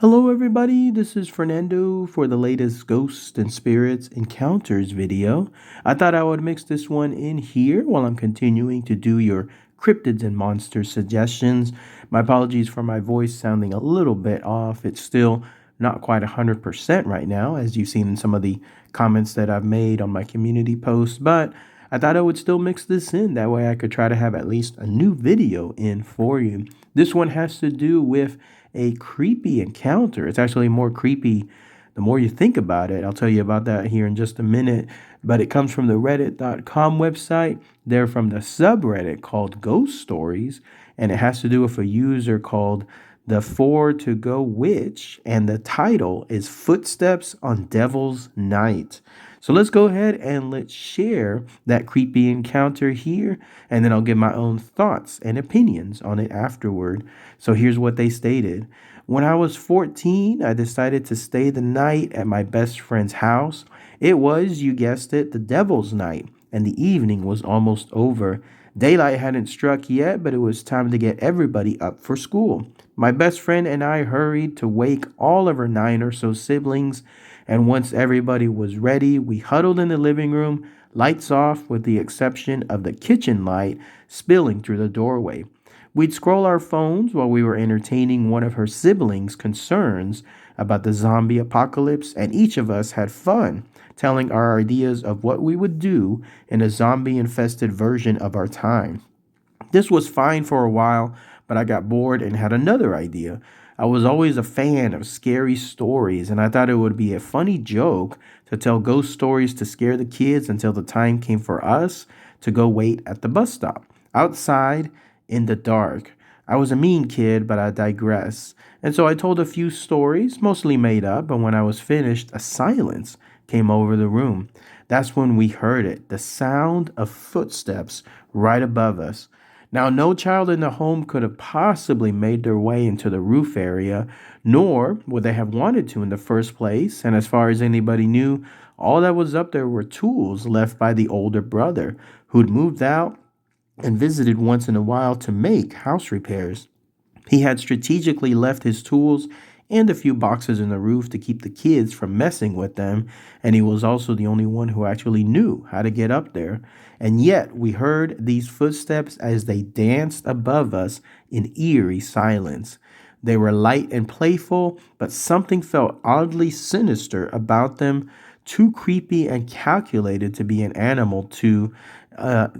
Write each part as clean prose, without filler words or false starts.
Hello, everybody. This is Fernando for the latest Ghosts and Spirits Encounters video. I thought I would mix this one in here while I'm continuing to do your cryptids and monsters suggestions. My apologies for my voice sounding a little bit off. It's still not quite 100% right now, as you've seen in some of the comments that I've made on my community posts, but I thought I would still mix this in. That way I could try to have at least a new video in for you. This one has to do with a creepy encounter. It's actually more creepy the more you think about it. I'll tell you about that here in just a minute. But it comes from the reddit.com website. They're from the subreddit called Ghost Stories, and it has to do with a user called the Four to Go Witch, and the title is Footsteps on Devil's Night. So let's go ahead and let's share that creepy encounter here, and then I'll give my own thoughts and opinions on it afterward. So here's what they stated. When I was 14, I decided to stay the night at my best friend's house. It was, you guessed it, the Devil's Night, and the evening was almost over. Daylight hadn't struck yet, but it was time to get everybody up for school. My best friend and I hurried to wake all of her 9 or so siblings, and once everybody was ready, we huddled in the living room, lights off with the exception of the kitchen light spilling through the doorway. We'd scroll our phones while we were entertaining one of her siblings' concerns about the zombie apocalypse, and each of us had fun telling our ideas of what we would do in a zombie-infested version of our time. This was fine for a while, but I got bored and had another idea. I was always a fan of scary stories, and I thought it would be a funny joke to tell ghost stories to scare the kids until the time came for us to go wait at the bus stop. Outside, in the dark. I was a mean kid, but I digress. And so I told a few stories, mostly made up, and when I was finished, a silence came over the room. That's when we heard it, the sound of footsteps right above us. Now, no child in the home could have possibly made their way into the roof area, nor would they have wanted to in the first place. And as far as anybody knew, all that was up there were tools left by the older brother who'd moved out and visited once in a while to make house repairs. He had strategically left his tools and a few boxes in the roof to keep the kids from messing with them, and he was also the only one who actually knew how to get up there. And yet we heard these footsteps as they danced above us in eerie silence. They were light and playful, but something felt oddly sinister about them, too creepy and calculated to be an animal, to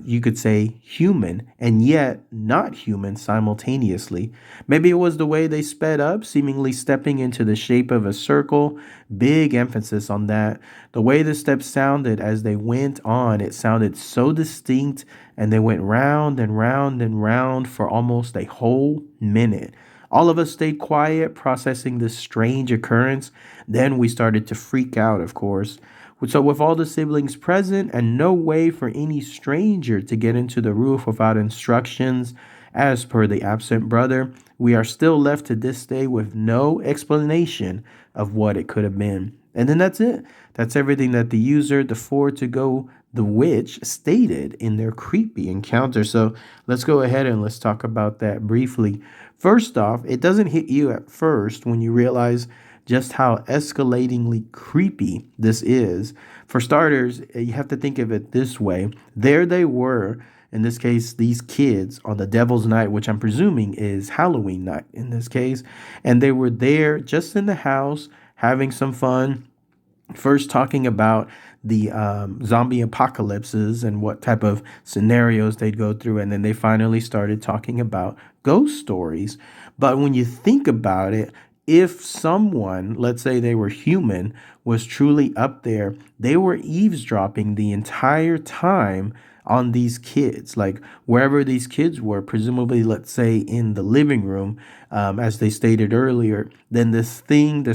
you could say human, and yet not human simultaneously. Maybe it was the way they sped up, seemingly stepping into the shape of a circle. Big emphasis on that. The way the steps sounded as they went on, it sounded so distinct, and they went round and round and round for almost a whole minute. All of us stayed quiet, processing this strange occurrence. Then we started to freak out, of course. So, with all the siblings present and no way for any stranger to get into the roof without instructions, as per the absent brother, we are still left to this day with no explanation of what it could have been. And then that's it. That's everything that the user, the Four to Go, the witch, stated in their creepy encounter. So let's go ahead and let's talk about that briefly. First off, it doesn't hit you at first when you realize just how escalatingly creepy this is. For starters, you have to think of it this way. There they were, in this case, these kids on the Devil's Night, which I'm presuming is Halloween night in this case, and they were there just in the house having some fun. First talking about the zombie apocalypses and what type of scenarios they'd go through, and then they finally started talking about ghost stories. But when you think about it, if someone, let's say they were human, was truly up there, they were eavesdropping the entire time on these kids, like wherever these kids were, presumably, let's say in the living room, as they stated earlier, then this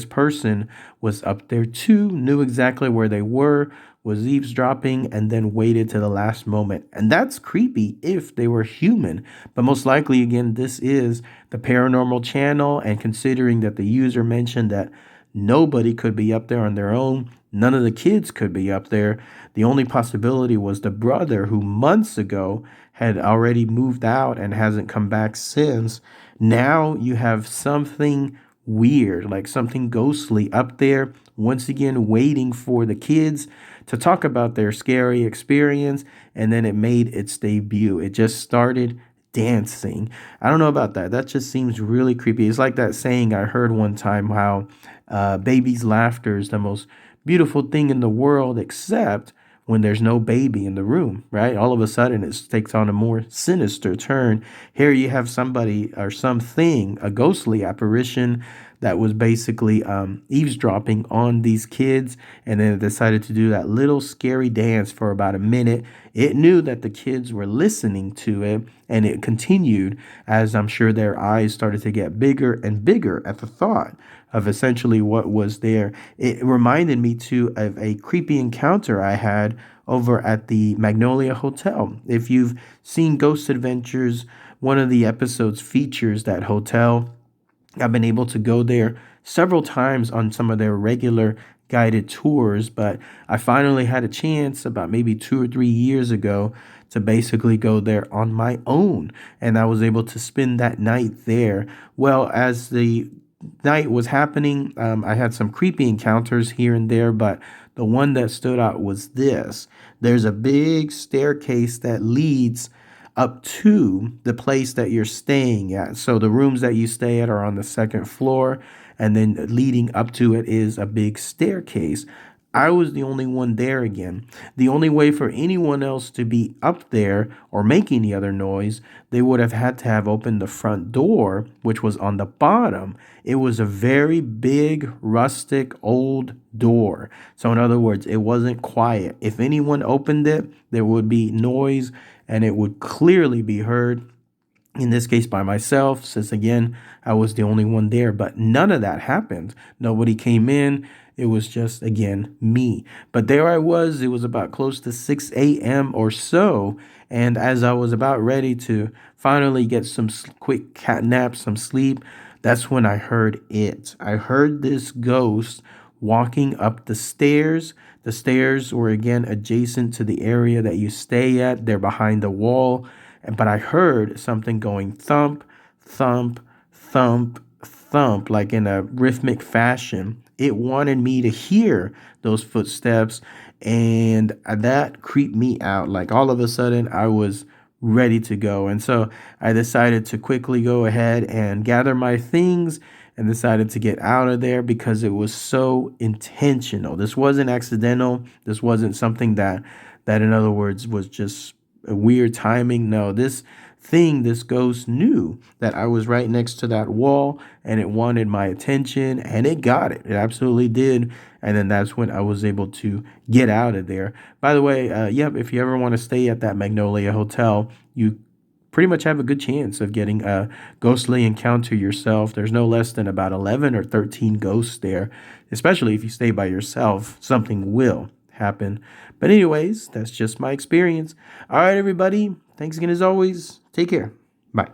person was up there too, knew exactly where they were, was eavesdropping, and then waited to the last moment. And that's creepy if they were human. But most likely, again, this is the paranormal channel. And considering that the user mentioned that nobody could be up there on their own, none of the kids could be up there. The only possibility was the brother who months ago had already moved out and hasn't come back since. Now you have something weird, like something ghostly up there, once again, waiting for the kids to talk about their scary experience. And then it made its debut. It just started dancing. I don't know about that. That just seems really creepy. It's like that saying I heard one time how baby's laughter is the most beautiful thing in the world, except when there's no baby in the room, right? All of a sudden it takes on a more sinister turn. Here you have somebody or something, a ghostly apparition that was basically eavesdropping on these kids, and then it decided to do that little scary dance for about a minute. It knew that the kids were listening to it, and it continued as I'm sure their eyes started to get bigger and bigger at the thought of essentially what was there. It reminded me too of a creepy encounter I had over at the Magnolia Hotel. If you've seen Ghost Adventures, one of the episodes features that hotel. I've been able to go there several times on some of their regular guided tours, but I finally had a chance about maybe 2 or 3 years ago to basically go there on my own. And I was able to spend that night there. Well, as the night was happening, I had some creepy encounters here and there, but the one that stood out was this. There's a big staircase that leads up to the place that you're staying at. So the rooms that you stay at are on the second floor, and then leading up to it is a big staircase. I was the only one there again. The only way for anyone else to be up there or make any other noise, they would have had to have opened the front door, which was on the bottom. It was a very big, rustic, old door. So, in other words, it wasn't quiet. If anyone opened it, there would be noise and it would clearly be heard. In this case, by myself, since again, I was the only one there, but none of that happened. Nobody came in. It was just, again, me. But there I was. It was about close to 6 a.m. or so. And as I was about ready to finally get some quick cat nap, some sleep, that's when I heard it. I heard this ghost walking up the stairs. The stairs were again adjacent to the area that you stay at. They're behind the wall. But I heard something going thump, thump, thump, thump, like in a rhythmic fashion. It wanted me to hear those footsteps, and that creeped me out. Like all of a sudden, I was ready to go. And so I decided to quickly go ahead and gather my things and decided to get out of there because it was so intentional. This wasn't accidental. This wasn't something that in other words was just a weird timing. No, this ghost knew that I was right next to that wall and it wanted my attention, and it got it. It absolutely did. And then that's when I was able to get out of there. By the way, if you ever want to stay at that Magnolia Hotel, you pretty much have a good chance of getting a ghostly encounter yourself. There's no less than about 11 or 13 ghosts there, especially if you stay by yourself. Something will happen. But anyways, that's just my experience. All right, everybody. Thanks again as always. Take care. Bye.